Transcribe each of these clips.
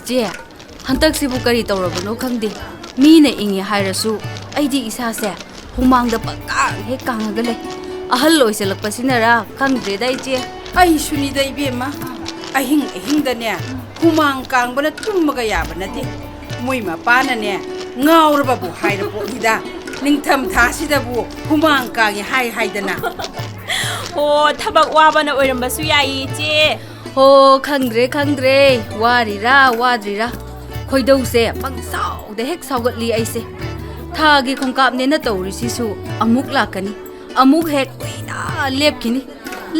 चे हंतक्सिबु करी तौरबनो खंगदे मीने इंगे हायरसु अइदी इसासे हुमांगदा पक्कांग हे कांगगा ले अहल लोइसलकपसिनरा खंगद्रेदा इचे आई सुनीदा इबेमा अहिंग अहिंगदने हुमांग कांगबना तुमगा याबा नते मोय मपानने ngawrabbu hairabo hida ningtham thasidabu humang kangi hai haidana ho thabak wabana oirambasu yai che ho khangdre wadrira khoidause pangsau de hek saugatli aise thagi khongkapne na tawri sisu amuk lakani amuk hek uina lepkini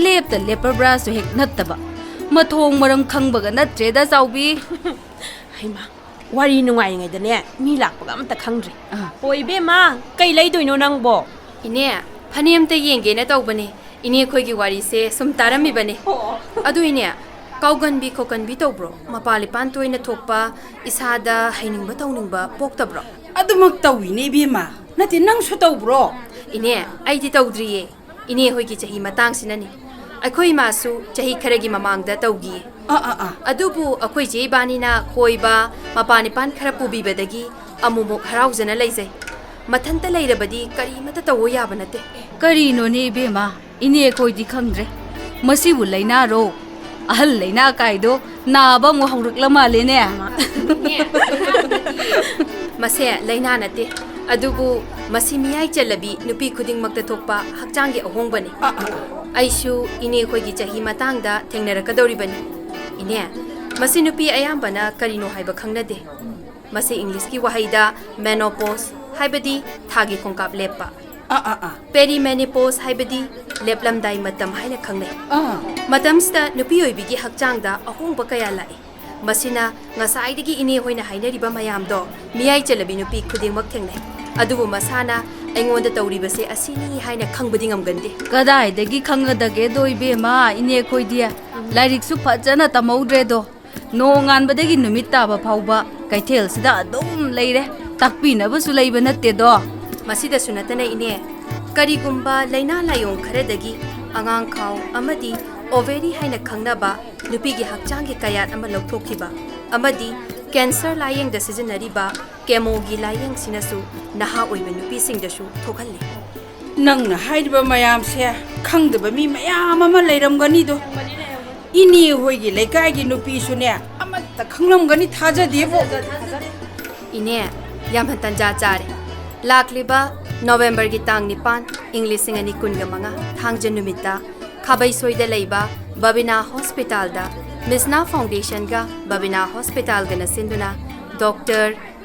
lepta leper bra su hek nattaba mathong maram khangbaga natreda saubi haima wari nungai ngai dane mi lakpaga amta khangdri oi be ma kai leidoino nangbo ine phanem te yenge na tawbane ine khoi gi wari se sum tarami bane adu ine kaugan bi khokan bi tawbro mapali pan toina thokpa isada hainingba tawningba poktabro adumak tawine bema nate nang su tawbro ine ai di tawdriye ine hoi gi chahi matang sinani akhoi masu chahi kharagi mamangda tawgi adubu akhoi je banina koiba mapani pan khara pubibadagi amumuk haraujana leizai mathanta leirabadi kari mata tawo yaba nate kari no ne bema ine khoi di khangdre masibu laina ro ahal laina kaido naba ngo hawruklama le ne mase laina nate adubu masimiyai chalabi nupi khuding makta thokpa hakchangi ahongbani aishu ine khoi gi chahi matangda thengnarakadori bani ine masi nupi ayambana karino haiba khangnade masi english ki wahaida menopause haibadi thagi khongkap lepa perimenopause haibadi leplamdai matam haina khangnai matamsta nupi oibigi hakchangda ahongba kaya lai masina ngasaidagi ine hoina hainariba mayamdo miyai chalabi nupi khudingmak thengnai adubu masana aingonda tawribase asini haina khangbadi ngamgande kadai dagi khangadage doibe ma ine khoi dia lairik su phajana tamaudre do no ngan badagi numit taba phauba kaithel sida adum leire takpi na bu su leiba natte do masida sunatana ine karigumba laina layong kharedagi angang khaw amadi ovary haina khangnaba nupigi hakchangi kayat ama lokthokiba amadi cancer layeng da sizinariba chemo gi layeng sinasu naha oiba nupi singdasu thokhalle nangna haidba mayam se khangdaba mi mayam ama leiramgani do ini hoigi lekai gi nupi sune amatta khanglamgani thaja debo ine yamhan tanja chare lakliba november gi tang nipan english singani kunga manga thangje numita Khabeisoi da leiba Babina Hospital da MitSna Foundation ga Babina Hospital ga nasinduna doctor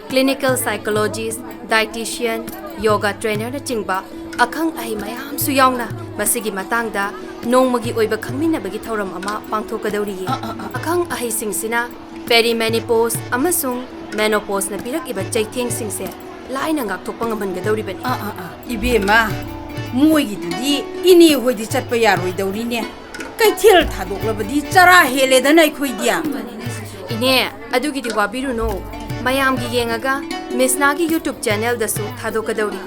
clinical psychologist dietitian yoga trainer na chingba akhang ai mayam su yauna masigi matangda nongmagi oiba khangmina bagi thoram ama pangthokadori akhang ai singsina perimenopause amasung menopause na pirak iba chaitheng singse laina ngak thokpang amangadori bani ibema moigi tudi ini hoidi chatpa yaroi dauri ne kaithel thadoklabadi chara hele danai khoidia ine adugi di wabiru no mayam gi yengaga MitSna gi YouTube channel da su thadokadauri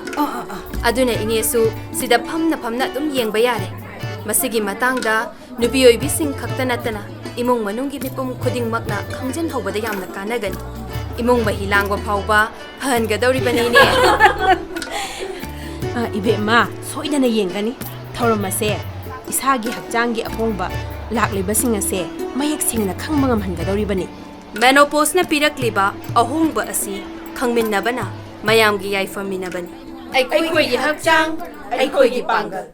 aduna ine su sida phamna dum yengba yare masigi matangda nubioi bising khaktana tana imong manungi mipum khuding makna khangjan hobada yamna kanagani imong mahilangwa phauba phangadori bani ne ibe ma soidana yengani thoramase isagi hakchangi ahongba laklibasing ase mayek singna khangmangam hangadori bani menopause na pirakliba ahongba asi khangmin na bana mayam gi yaifamina bani ai koi gi hakchang ai koi gi pangal